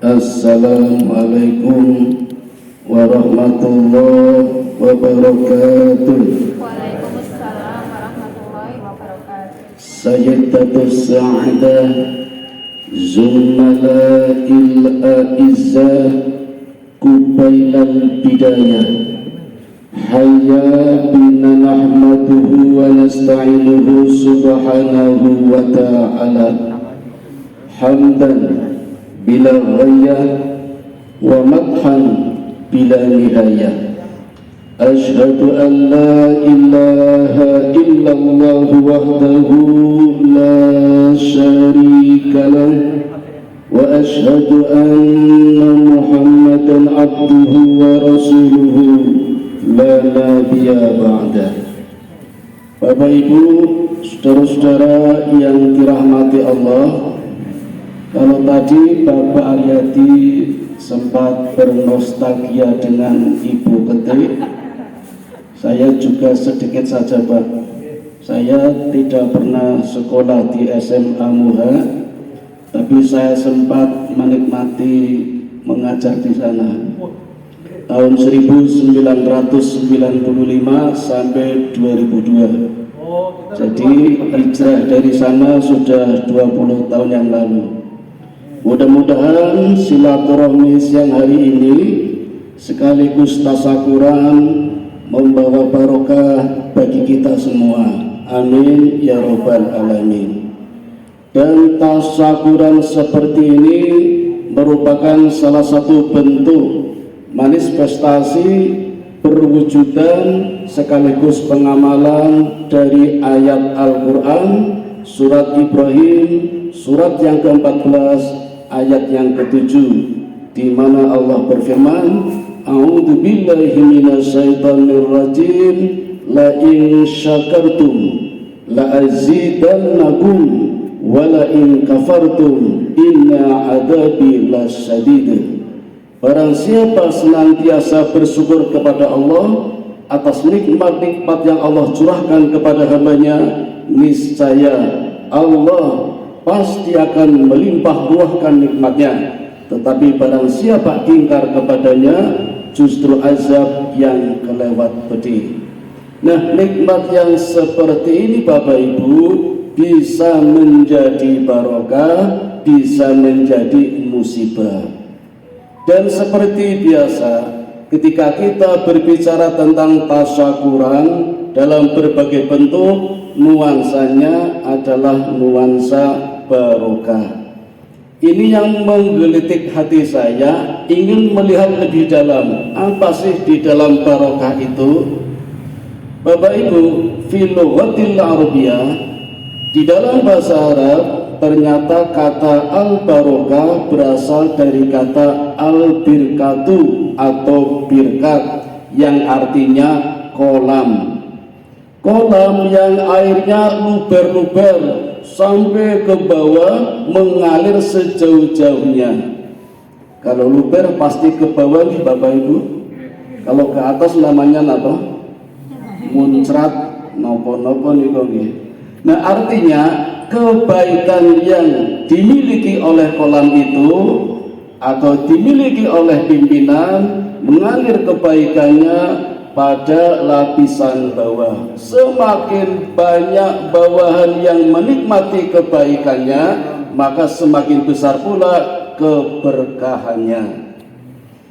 Assalamualaikum warahmatullahi wabarakatuh. Waalaikumsalam warahmatullahi wabarakatuh. Sayyidatus Sa'adah Zummala'il A'izzah Kubailal Bidayah Hayya bina nahmaduhu wa nasta'inuhu subhanahu wa ta'ala hamdan bila ghayah wa madhan bila nihayah. Ashhadu an la ilaha illallah wahdahu la syarika lah wa ashhadu anna Muhammadan abduhu wa rasuluhu la nabiyya ba'dah. Bapak Ibu, saudara-saudara yang dirahmati Allah, kalau tadi Bapak Aryadi sempat bernostalgia dengan Ibu Ketik, saya juga sedikit saja Pak. Saya tidak pernah sekolah di SMA Muha, tapi saya sempat menikmati mengajar di sana tahun 1995 sampai 2002. Jadi hijrah dari sana sudah 20 tahun yang lalu. Mudah-mudahan silaturahmi siang hari ini sekaligus tasyakuran membawa barokah bagi kita semua. Amin ya robbal alamin. Dan tasyakuran seperti ini merupakan salah satu bentuk manifestasi perwujudan sekaligus pengamalan dari ayat Al-Quran surat Ibrahim surat yang ke-14 ayat yang ke-7, di mana Allah berfirman, A'udzu billahi minasyaitonir rajim, la in syakartum la azidannakum wa la in kafartum inna adabi lasyadid. Barang siapa senantiasa bersyukur kepada Allah atas nikmat-nikmat yang Allah curahkan kepada hambanya, niscaya Allah pasti akan melimpah ruahkan nikmatnya. Tetapi barang siapa ingkar kepadanya, justru azab yang kelewat pedih. Nah, nikmat yang seperti ini Bapak Ibu bisa menjadi barokah, bisa menjadi musibah. Dan seperti biasa, ketika kita berbicara tentang tasyakuran dalam berbagai bentuk, nuansanya adalah nuansa barokah. Ini yang menggelitik hati saya, ingin melihat lebih dalam, apa sih di dalam barokah itu? Bapak Ibu, fil lughatil arabiyyah, di dalam bahasa Arab ternyata kata al-barokah berasal dari kata al-birkatu atau birkat yang artinya kolam. Kolam yang airnya luber-luber sampai ke bawah mengalir sejauh-jauhnya. Kalau luber pasti ke bawah nih Bapak Ibu. Kalau ke atas namanya apa? Muncrat nopo-nopo nih. Nah, artinya kebaikan yang dimiliki oleh kolam itu atau dimiliki oleh pimpinan mengalir kebaikannya pada lapisan bawah. Semakin banyak bawahan yang menikmati kebaikannya, maka semakin besar pula keberkahannya.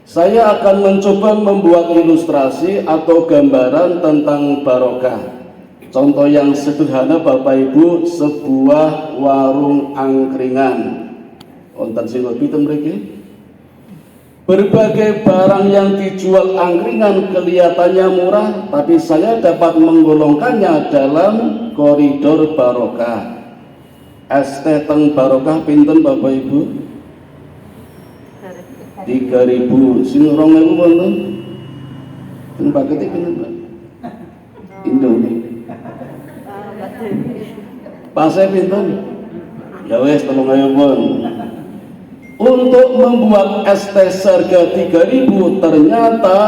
Saya akan mencoba membuat ilustrasi atau gambaran tentang barokah. Contoh yang sederhana Bapak Ibu, sebuah warung angkringan. Wonten sing pinten mriki? Berbagai barang yang dijual angkringan kelihatannya murah, tapi saya dapat menggolongkannya dalam koridor barokah. Es teh teng barokah pinten Bapak Ibu? 3.000. Sing 2.000 wonten? Teng pakete pinten, Pak? Indomie. Pasnya pinten? Ya wes 3.000. Untuk membuat es teh harga 3.000 ternyata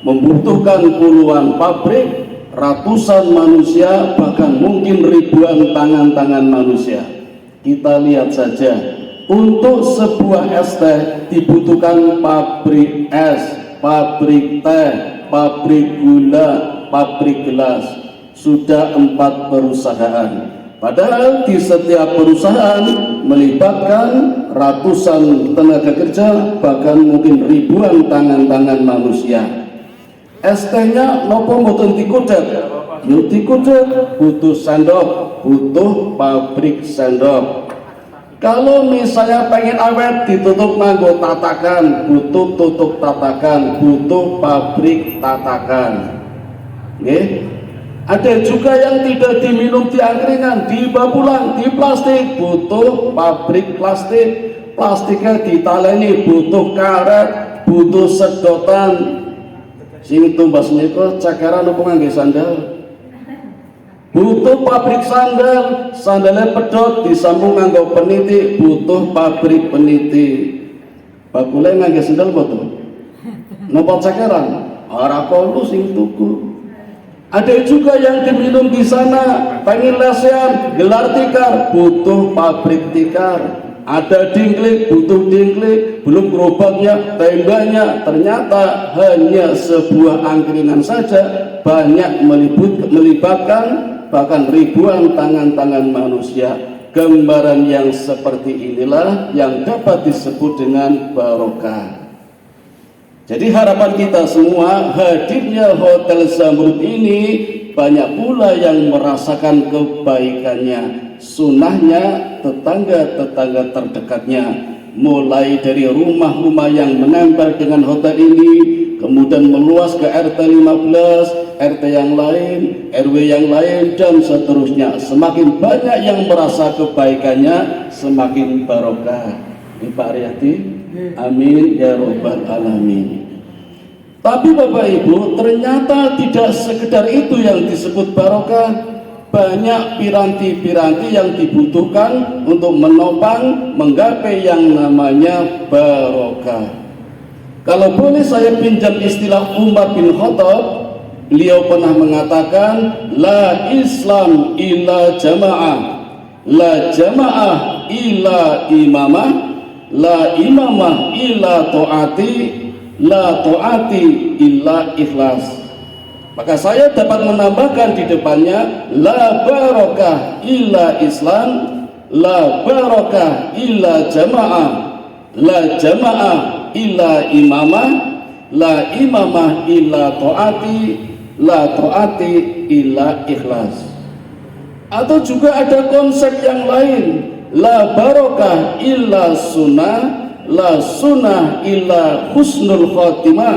membutuhkan puluhan pabrik, ratusan manusia, bahkan mungkin ribuan tangan-tangan manusia. Kita lihat saja Untuk sebuah es teh dibutuhkan pabrik es, pabrik teh, pabrik gula, pabrik gelas. Sudah 4 perusahaan. Padahal di setiap perusahaan melibatkan ratusan tenaga kerja, bahkan mungkin ribuan tangan-tangan manusia. Es tehnya nopo mboten dikudet, yo dikudet, butuh sendok, butuh pabrik sendok. Kalau misalnya pengen awet ditutup nganggo tatakan, butuh tutup tatakan, butuh pabrik tatakan. Nggih. Ada juga yang tidak diminum di angkringan, dibawa pulang di plastik, butuh pabrik plastik. Plastiknya ditaleni, butuh karet, butuh sedotan. Sing tumbas niku cakaran apa ngangge sandal. Butuh pabrik sandal, sandalnya pedot disambung nganggo peniti, butuh pabrik peniti. Bakule ngangge sandal betul. Napa cakaran? Ora perlu sing tuku. Ada juga yang diminum di sana, pengen lesehan, gelar tikar, butuh pabrik tikar. Ada dingklik, butuh dingklik, belum gerobaknya, tembaknya. Ternyata hanya sebuah angkringan saja banyak melibatkan bahkan ribuan tangan-tangan manusia. Gambaran yang seperti inilah yang dapat disebut dengan barokah. Jadi harapan kita semua, hadirnya Hotel Zamrud ini banyak pula yang merasakan kebaikannya, sunnahnya, tetangga-tetangga terdekatnya, mulai dari rumah-rumah yang menempel dengan hotel ini, kemudian meluas ke RT 15, RT yang lain, RW yang lain, dan seterusnya. Semakin banyak yang merasa kebaikannya, semakin barokah. Ini Pak Aryati, amin ya robbal alamin. Tapi Bapak Ibu, ternyata tidak sekedar itu yang disebut barokah. Banyak piranti-piranti yang dibutuhkan untuk menopang menggapai yang namanya barokah. Kalau boleh saya pinjam istilah Umar bin Khattab, beliau pernah mengatakan, la Islam illa jamaah, la jamaah illa imamah, la imamah illa ta'ati, la ta'ati illa ikhlas. Maka saya dapat menambahkan di depannya, la barokah illa Islam, la barokah illa jamaah, la jamaah illa imamah, la imamah illa ta'ati, la ta'ati illa ikhlas. Atau juga ada konsep yang lain, la barokah illa sunnah, la sunnah illa husnul khotimah,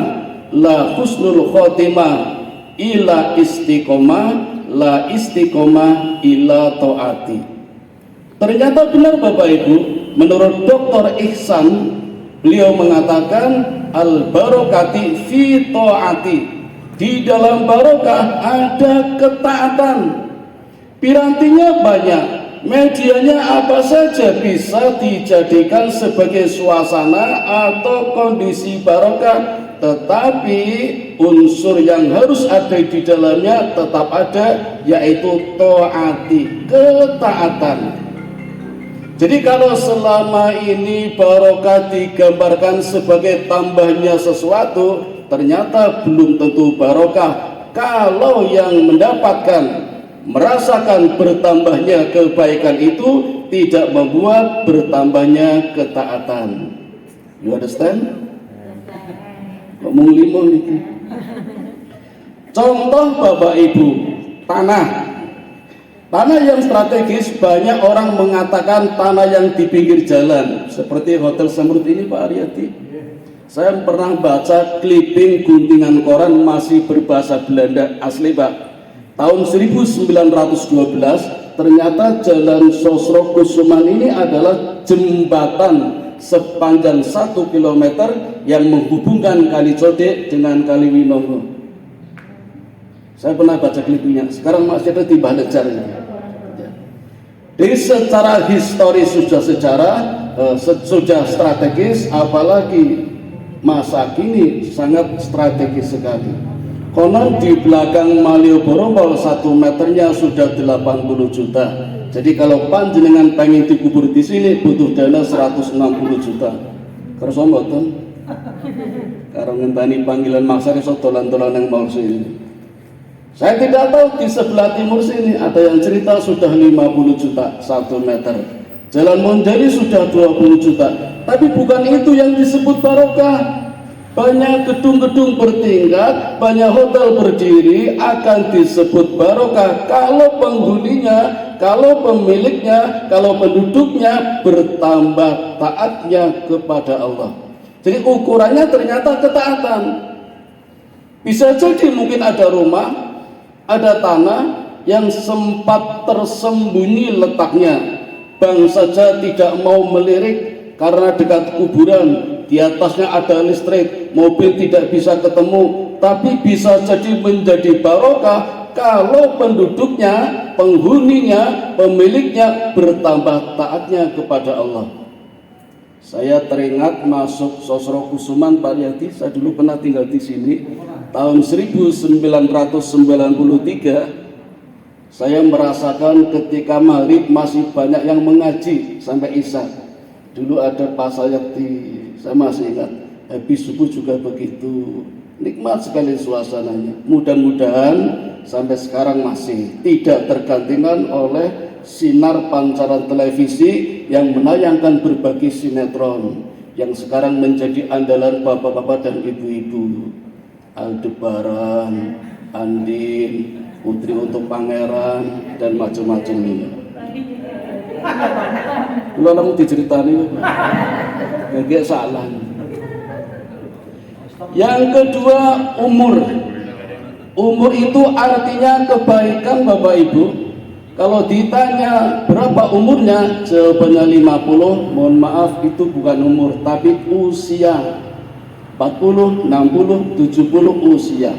la husnul khotimah illa istiqomah, la istiqomah illa ta'ati. Ternyata benar Bapak Ibu, menurut Dr. Ihsan, beliau mengatakan al barokati fi ta'ati. Di dalam barokah ada ketaatan. Pirantinya banyak, medianya apa saja bisa dijadikan sebagai suasana atau kondisi barokah, tetapi unsur yang harus ada di dalamnya tetap ada, yaitu ta'ati, ketaatan. Jadi kalau selama ini barokah digambarkan sebagai tambahnya sesuatu, ternyata belum tentu barokah kalau yang mendapatkan, merasakan bertambahnya kebaikan itu tidak membuat bertambahnya ketaatan. You understand? Ngomong limon itu. Contoh Bapak Ibu, tanah yang strategis, banyak orang mengatakan tanah yang di pinggir jalan, seperti Hotel Zamrud ini Pak Aryati. Saya pernah baca clipping guntingan koran masih berbahasa Belanda asli Pak. Tahun 1912 ternyata Jalan Sosro Kusuman ini adalah jembatan sepanjang 1 km yang menghubungkan Kali Codek dengan Kali Winongo. Saya pernah baca klipnya, sekarang masih ada di Balejarnya. Jadi secara historis sudah sudah strategis, apalagi masa kini sangat strategis sekali. Konon di belakang Malioboro 1 meternya sudah 80 juta. Jadi kalau panjenengan pengen dikubur di sini butuh dana 160 juta. Kersa mboten? Karo ngenteni panggilan maksa iso dolan-dolan nang mall sini. Saya tidak tahu di sebelah timur sini ada yang cerita sudah 50 juta 1 meter. Jalan Monjali sudah 20 juta. Tapi bukan itu yang disebut barokah. Banyak gedung-gedung bertingkat, banyak hotel berdiri akan disebut barokah kalau penghuninya, kalau pemiliknya, kalau penduduknya bertambah taatnya kepada Allah. Jadi ukurannya ternyata ketaatan. Bisa jadi mungkin ada rumah, ada tanah yang sempat tersembunyi letaknya. Bank saja tidak mau melirik karena dekat kuburan. Di atasnya ada listrik, mobil tidak bisa ketemu, tapi bisa jadi menjadi barokah kalau penduduknya, penghuninya, pemiliknya bertambah taatnya kepada Allah. Saya teringat masuk Sosro Kusuman Pariyadi, saya dulu pernah tinggal di sini tahun 1993. Saya merasakan ketika maghrib masih banyak yang mengaji sampai isya. Dulu ada Pak Sayati, saya masih ingat, habis subuh juga begitu, nikmat sekali suasananya. Mudah-mudahan sampai sekarang masih tidak tergantikan oleh sinar pancaran televisi yang menayangkan berbagai sinetron yang sekarang menjadi andalan bapak-bapak dan ibu-ibu. Aldebaran, Andin, Putri untuk Pangeran, dan macam-macam ini. Kalau kamu diceritani, gak salah. Yang kedua, umur. Umur itu artinya kebaikan Bapak Ibu. Kalau ditanya berapa umurnya, jawabannya 50. Mohon maaf, itu bukan umur, tapi usia. 40, 60, 70 usia.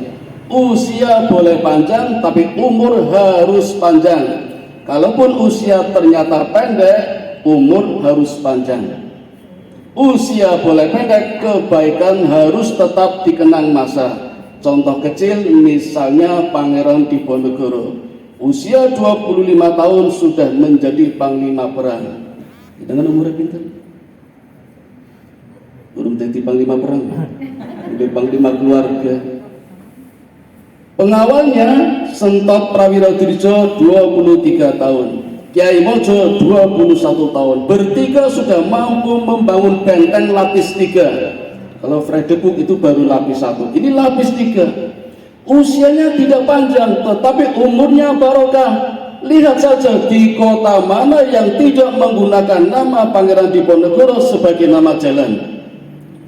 Usia boleh panjang, tapi umur harus panjang. Kalaupun usia ternyata pendek, umur harus panjang. Usia boleh pendek, kebaikan harus tetap dikenang masa. Contoh kecil misalnya Pangeran Diponegoro, usia 25 tahun sudah menjadi panglima perang. Dengan umurnya pintar, belum jadi panglima perang, udah panglima keluarga. Pengawalnya Sentot Prawiro Dirjo 23 tahun, Kiai Mojo 21 tahun. Bertiga sudah mampu membangun benteng lapis 3. Kalau Fredebook itu baru lapis 1, ini lapis 3. Usianya tidak panjang, tetapi umurnya barokah. Lihat saja di kota mana yang tidak menggunakan nama Pangeran Diponegoro sebagai nama jalan.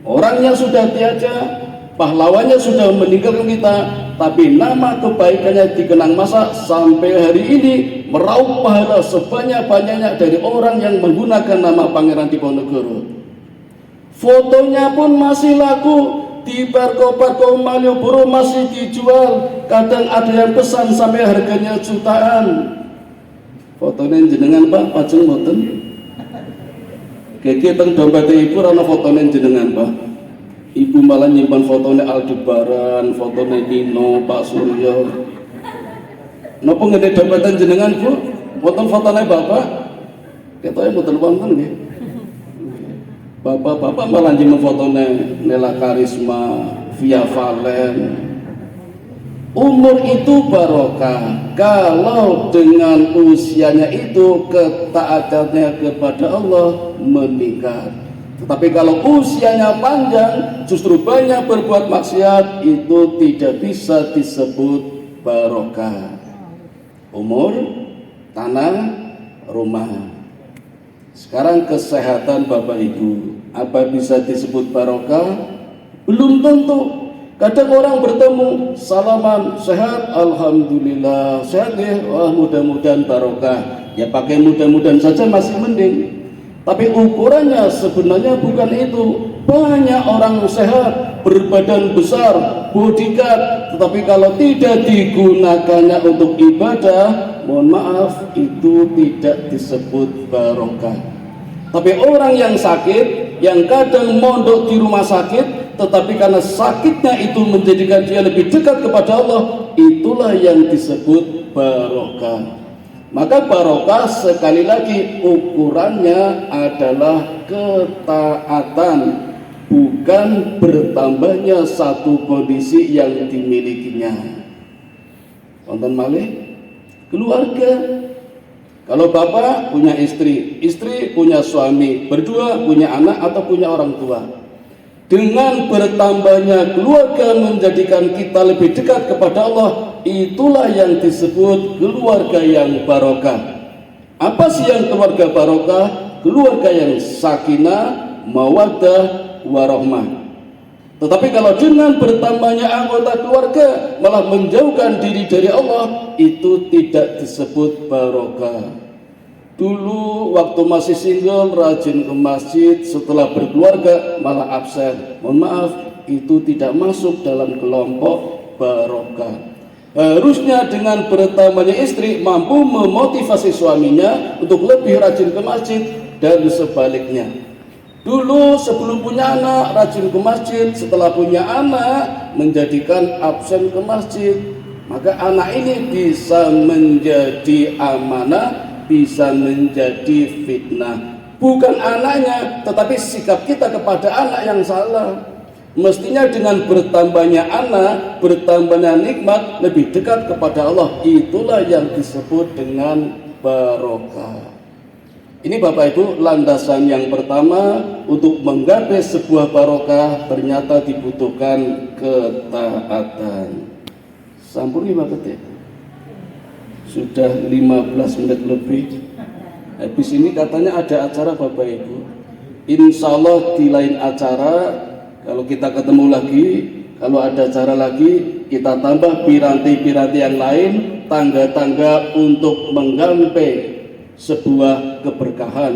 Orangnya sudah tiada, pahlawannya sudah meninggalkan kita, tapi nama kebaikannya dikenang masa sampai hari ini, meraup pahala sebanyak-banyaknya dari orang yang menggunakan nama Pangeran Diponegoro. Fotonya pun masih laku di Perko Malioboro, masih dijual. Kadang ada yang pesan sampai harganya jutaan. Fotonya jenengan Pak, pajeng mboten? Keke teng dompet ibu ana fotonya jenengan Pak. Ibu malah nyimpan fotonya Aldebaran, fotonya Nino, Pak Suryo. Napa ngene dompet jenengan Bu? Foto fotonya Bapak? Ketoke mboten wonten nggih. Bapak-bapak malah nyimpen fotonya Nela Karisma, Via Valen. Umur itu barokah kalau dengan usianya itu ketaatannya kepada Allah meningkat. Tetapi kalau usianya panjang justru banyak berbuat maksiat, itu tidak bisa disebut barokah. Umur, tanah, rumah. Sekarang kesehatan Bapak Ibu, apa bisa disebut barokah? Belum tentu. Kadang orang bertemu, salaman, sehat, alhamdulillah, sehat ya, wah mudah-mudahan barokah. Ya pakai mudah-mudahan saja masih mending. Tapi ukurannya sebenarnya bukan itu. Banyak orang sehat, berbadan besar, bodyguard, tetapi kalau tidak digunakannya untuk ibadah, mohon maaf, itu tidak disebut barokah. Tapi orang yang sakit, yang kadang mondok di rumah sakit, tetapi karena sakitnya itu menjadikan dia lebih dekat kepada Allah, itulah yang disebut barokah. Maka barokah sekali lagi ukurannya adalah ketaatan, bukan bertambahnya satu kondisi yang dimilikinya. Wonten malih keluarga. Kalau bapak punya istri, istri punya suami, berdua punya anak atau punya orang tua. Dengan bertambahnya keluarga menjadikan kita lebih dekat kepada Allah. Itulah yang disebut keluarga yang barokah. Apa sih yang keluarga barokah? Keluarga yang sakinah, mawaddah, warahmah. Tetapi kalau dengan bertambahnya anggota keluarga malah menjauhkan diri dari Allah, itu tidak disebut barokah. Dulu waktu masih single rajin ke masjid, setelah berkeluarga malah absen. Mohon maaf, itu tidak masuk dalam kelompok barokah. Harusnya dengan bertambahnya istri mampu memotivasi suaminya untuk lebih rajin ke masjid dan sebaliknya. Dulu sebelum punya anak rajin ke masjid, setelah punya anak menjadikan absen ke masjid. Maka anak ini bisa menjadi amanah, bisa menjadi fitnah. Bukan anaknya, tetapi sikap kita kepada anak yang salah. Mestinya dengan bertambahnya anak, bertambahnya nikmat, lebih dekat kepada Allah. Itulah yang disebut dengan barokah. Ini Bapak Ibu, landasan yang pertama untuk menggapai sebuah barokah ternyata dibutuhkan ketaatan. Sampun 5 menit. Sudah 15 menit lebih. Habis ini katanya ada acara Bapak Ibu. Insya Allah di lain acara, kalau kita ketemu lagi, kalau ada acara lagi, kita tambah piranti-piranti yang lain, tangga-tangga untuk menggapai sebuah keberkahan.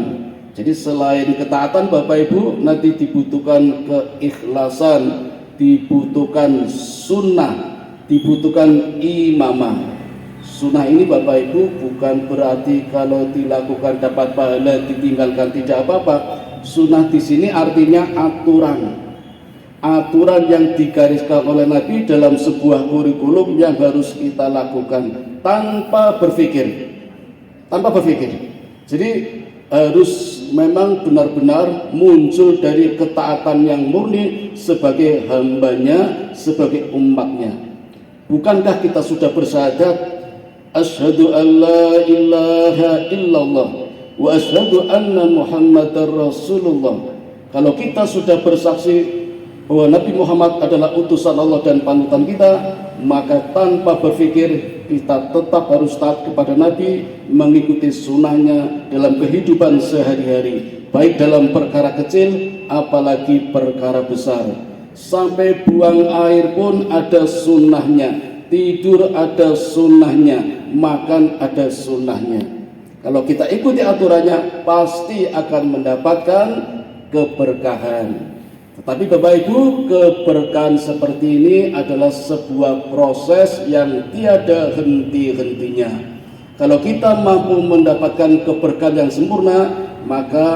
Jadi selain ketaatan Bapak Ibu, nanti dibutuhkan keikhlasan, dibutuhkan sunnah, dibutuhkan imamah. Sunnah ini Bapak Ibu bukan berarti kalau dilakukan dapat pahala, ditinggalkan tidak apa-apa. Sunnah di sini artinya aturan. Aturan yang digariskan oleh Nabi dalam sebuah kurikulum yang harus kita lakukan tanpa berpikir. Tanpa berpikir. Jadi harus memang benar-benar muncul dari ketaatan yang murni sebagai hambanya, sebagai umatnya. Bukankah kita sudah bersyahadat asyhadu an la ilaha illallah wa asyhadu anna muhammadar rasulullah. Kalau kita sudah bersaksi bahwa Nabi Muhammad adalah utusan Allah dan panutan kita, maka tanpa berpikir kita tetap harus taat kepada Nabi, mengikuti sunnahnya dalam kehidupan sehari-hari, baik dalam perkara kecil apalagi perkara besar. Sampai buang air pun ada sunnahnya, tidur ada sunnahnya, makan ada sunnahnya. Kalau kita ikuti aturannya pasti akan mendapatkan keberkahan. Tetapi Bapak Ibu, keberkahan seperti ini adalah sebuah proses yang tiada henti-hentinya. Kalau kita mampu mendapatkan keberkahan yang sempurna, maka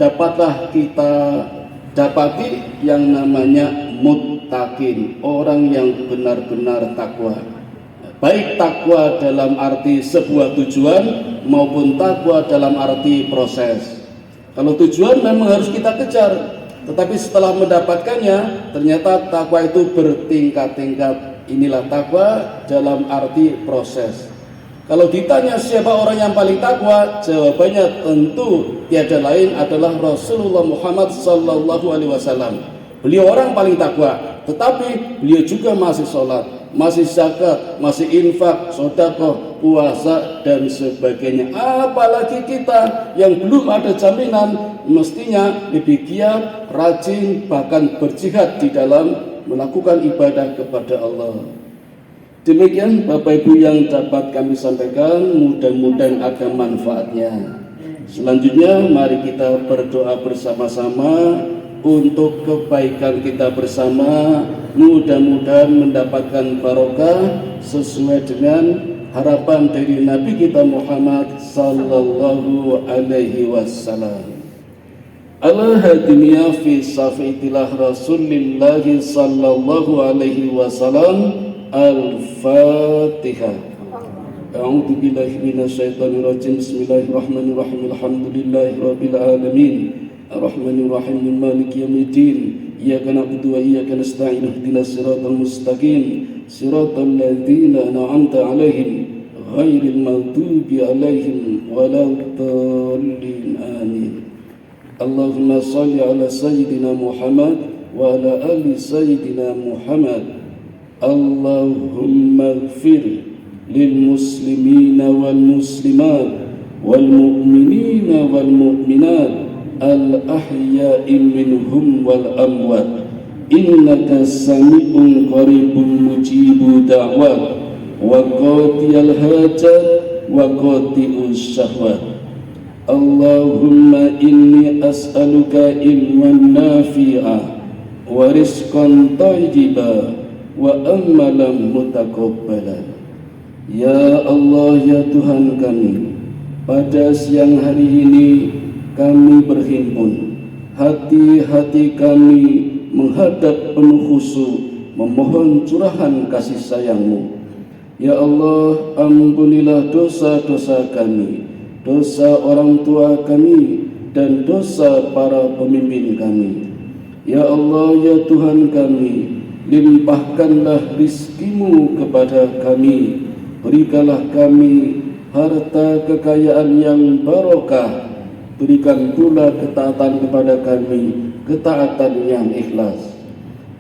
dapatlah kita dapati yang namanya muttaqin, orang yang benar-benar takwa. Baik takwa dalam arti sebuah tujuan maupun takwa dalam arti proses. Kalau tujuan memang harus kita kejar, tetapi setelah mendapatkannya ternyata takwa itu bertingkat-tingkat. Inilah takwa dalam arti proses. Kalau ditanya siapa orang yang paling takwa, jawabannya tentu tiada lain adalah Rasulullah Muhammad SAW. Beliau orang paling takwa, tetapi beliau juga masih sholat, masih zakat, masih infak, sedekah, puasa dan sebagainya. Apalagi kita yang belum ada jaminan, mestinya lebih giat, rajin, bahkan berjihad di dalam melakukan ibadah kepada Allah. Demikian Bapak Ibu yang dapat kami sampaikan, mudah-mudahan ada manfaatnya. Selanjutnya mari kita berdoa bersama-sama untuk kebaikan kita bersama, mudah-mudahan mendapatkan barokah sesuai dengan harapan dari Nabi kita Muhammad sallallahu alaihi wasallam. Al-hadiniya fi safi'tillah Rasulillah sallallahu alaihi wasallam. Al-Fatihah. A'udzu billahi minasyaitonir rajim. Bismillahirrahmanirrahim. Alhamdulillahi rabbil alamin. Arrahmanir rahim. Maliki yaumiddin. Iyyaka na'budu wa iyyaka nasta'in. Ihdinas siratal mustaqim. Siratal ladzina an'amta 'alaihim ghairil maghdubi 'alaihim waladdallin. Amin. Allahumma shalli ala sayyidina Muhammad wa ala ali sayyidina Muhammad. Allahumma ighfir lil muslimina wal muslimat wal mu'minina wal mu'minat al ahya'i minhum wal amwat innaka sami'un qaribun mujibu da'wat wa qadiyal hajat wa qadi'us syahwat. Allahumma inni as'aluka ilman nafi'a wa rizqan thayyiba wa amalan mutaqabbala. Ya Allah, ya Tuhan kami, pada siang hari ini kami berhimpun, hati-hati kami menghadap penuh khusyuk memohon curahan kasih sayang-Mu. Ya Allah, ampunilah dosa-dosa kami, dosa orang tua kami, dan dosa para pemimpin kami. Ya Allah, ya Tuhan kami, limpahkanlah rizki-Mu kepada kami. Berikanlah kami harta kekayaan yang barokah. Berikan pula ketaatan kepada kami, ketaatan yang ikhlas.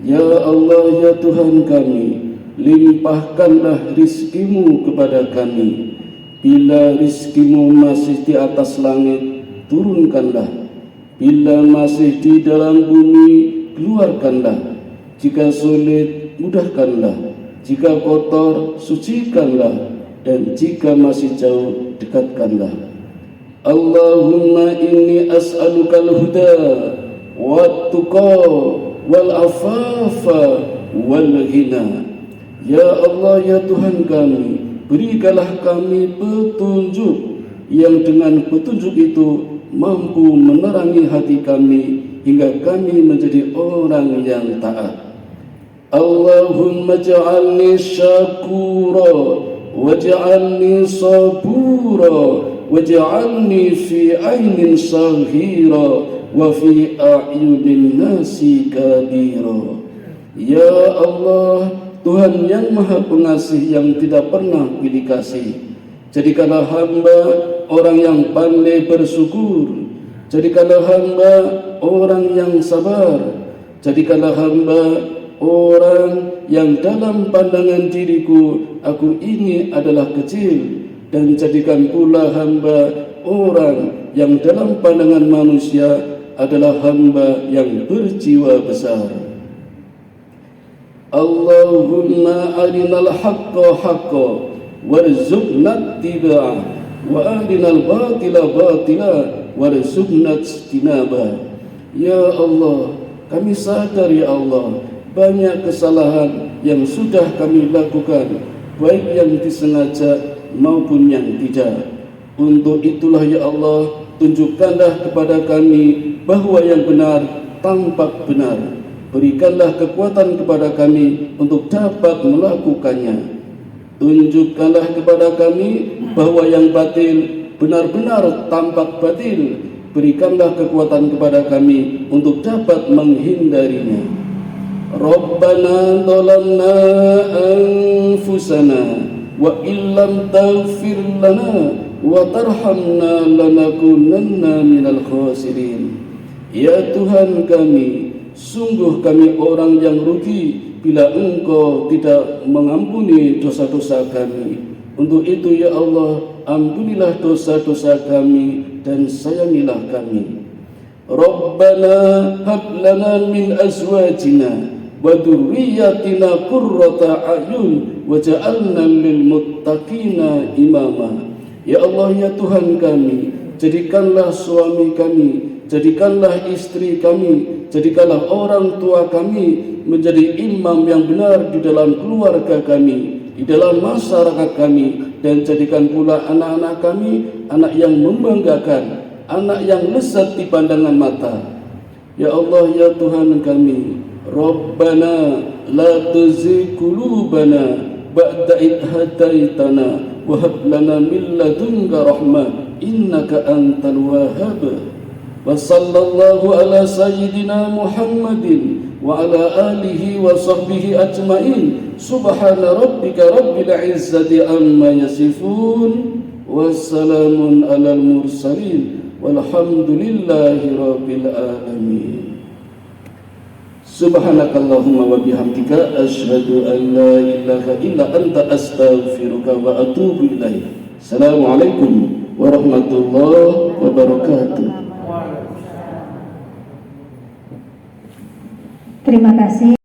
Ya Allah, ya Tuhan kami, limpahkanlah rizki-Mu kepada kami. Bila rizki-Mu masih di atas langit, turunkanlah. Bila masih di dalam bumi, keluarkanlah. Jika sulit, mudahkanlah. Jika kotor, sucikanlah. Dan jika masih jauh, dekatkanlah. Allahumma inni as'alukal huda wat tuqa wal afafa wal ghina. Ya Allah, ya Tuhan kami, berikanlah kami petunjuk yang dengan petunjuk itu mampu menerangi hati kami hingga kami menjadi orang yang taat. Allahumma ja'alni syakura waj'alni sabura waj'alni fi ainin saghira wa fi a'yunin nasi kabira. Ya Allah, Tuhan yang Maha Pengasih yang tidak pernah pilih kasih, jadikanlah hamba orang yang pandai bersyukur. Jadikanlah hamba orang yang sabar. Jadikanlah hamba orang yang dalam pandangan diriku, aku ini adalah kecil. Dan jadikan pula hamba orang yang dalam pandangan manusia adalah hamba yang berjiwa besar. Allahumma arinal haqqa haqqa warzuqna ittiba'ah wa arinal batila batila warzuqna ijtinabah. Ya Allah, kami sadar ya Allah, banyak kesalahan yang sudah kami lakukan, baik yang disengaja maupun yang tidak. Untuk itulah ya Allah, tunjukkanlah kepada kami bahwa yang benar tampak benar. Berikanlah kekuatan kepada kami untuk dapat melakukannya. Tunjukkanlah kepada kami bahwa yang batil benar-benar tampak batil. Berikanlah kekuatan kepada kami untuk dapat menghindarinya. Rabbana zalamna anfusana wa illam taghfir lana wa tarhamna lanakunanna minal khasirin. Ya Tuhan kami, sungguh kami orang yang rugi bila Engkau tidak mengampuni dosa-dosa kami. Untuk itu ya Allah, ampunilah dosa-dosa kami dan sayangilah kami. Rabbana hab lana min azwajina wa dzurriyyatina qurrata a'yun waj'alna lil muttaqina imama. Ya Allah, ya Tuhan kami, jadikanlah suami kami, jadikanlah istri kami, jadikanlah orang tua kami menjadi imam yang benar di dalam keluarga kami, di dalam masyarakat kami, dan jadikan pula anak-anak kami anak yang membanggakan, anak yang lezat di pandangan mata. Ya Allah, ya Tuhan kami, Rabbana la tuzigh qulubana ba'da idh hadaitana وهب لنا من لدنك رحمة إنك أنت الوهاب وصلى الله على سيدنا محمد وعلى آله وصحبه أجمعين سبحان ربك رب العزة عما يصفون والسلام على المرسلين والحمد لله رب العالمين Subhanakallahumma wa bihamdika asyhadu an la ilaha illa anta astaghfiruka wa atubu ilaik. Assalamualaikum warahmatullahi wabarakatuh. Terima kasih.